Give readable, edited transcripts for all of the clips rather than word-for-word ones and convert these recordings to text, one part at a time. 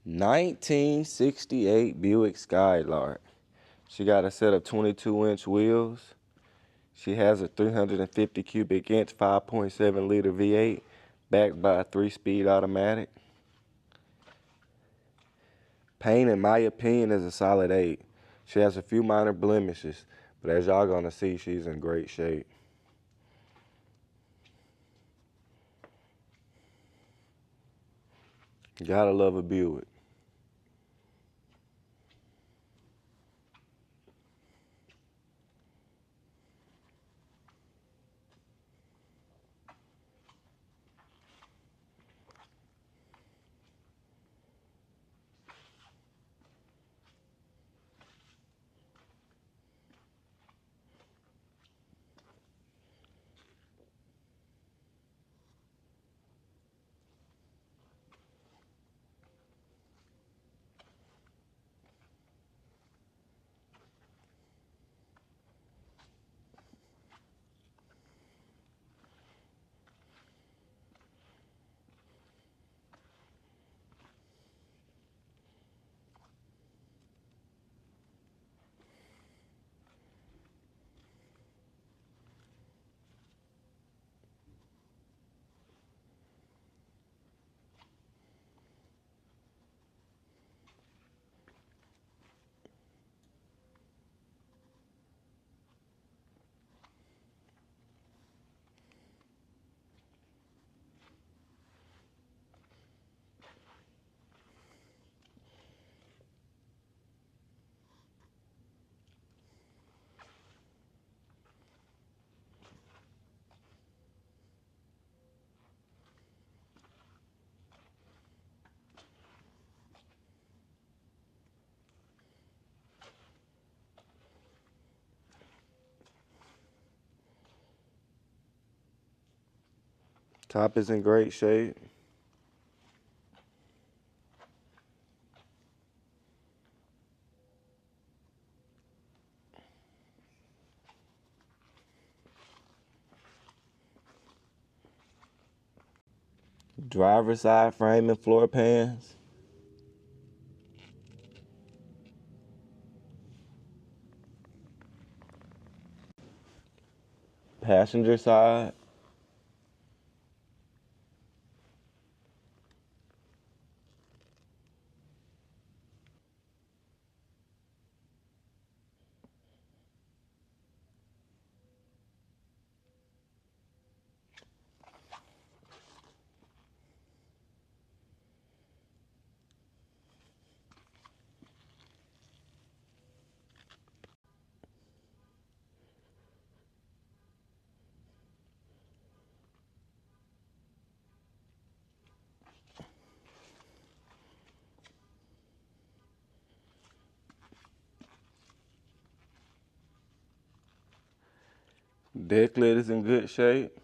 1968 Buick Skylark. She got a set of 22-inch wheels. She has a 350 cubic inch 5.7 liter V8 backed by a 3-speed automatic. Paint, in my opinion, is a solid 8. She has a few minor blemishes, but as y'all gonna see, she's in great shape. Gotta love a Buick. Top is in great shape. Driver's side frame and floor pans. Passenger side. Deck lid is in good shape.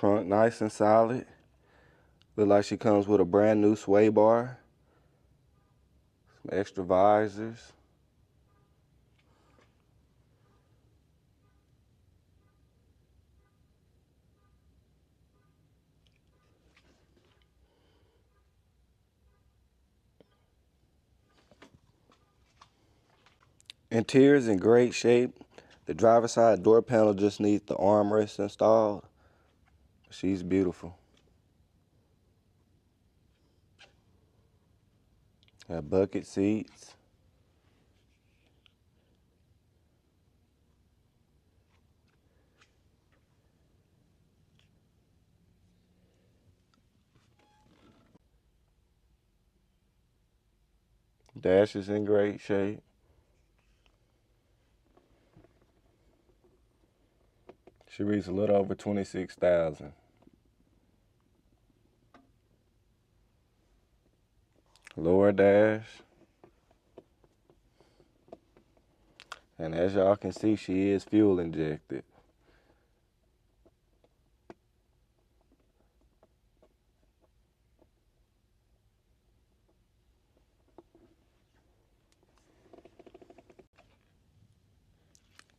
Trunk nice and solid. Look like she comes with a brand new sway bar. Some extra visors. Interior is in great shape. The driver's side door panel just needs the armrest installed. She's beautiful. Got bucket seats. Dash is in great shape. She reads a little over 26,000. Lower dash. And as y'all can see, she is fuel injected.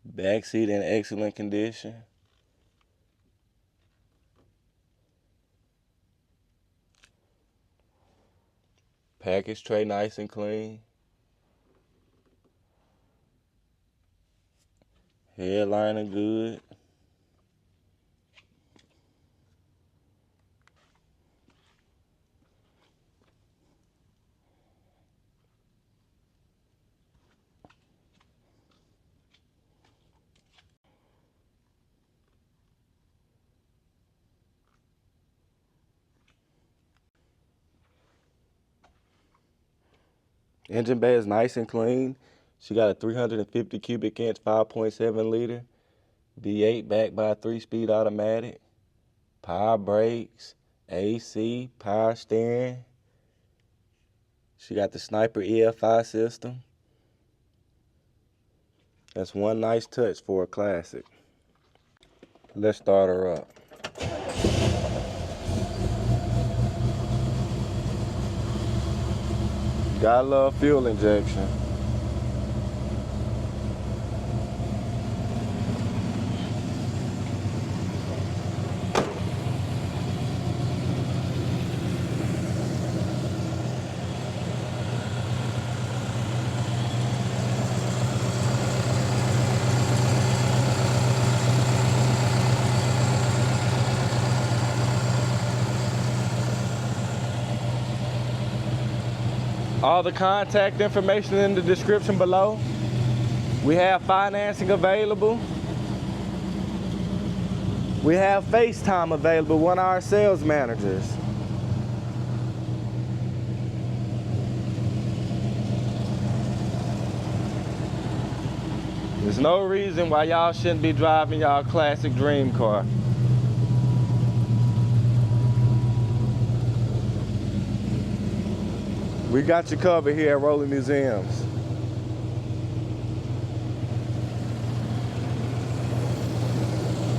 Back seat in excellent condition. Package tray nice and clean. Headliner good. Engine bay is nice and clean. She got a 350 cubic inch, 5.7 liter V8 backed by a 3-speed automatic. Power brakes, AC, power steering. She got the Sniper EFI system. That's one nice touch for a classic. Let's start her up. Gotta love fuel injection. All the contact information in the description below. We have financing available. We have FaceTime available, one of our sales managers. There's no reason why y'all shouldn't be driving y'all classic dream car. We got you covered here at Rolling Museums.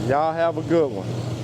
Y'all have a good one.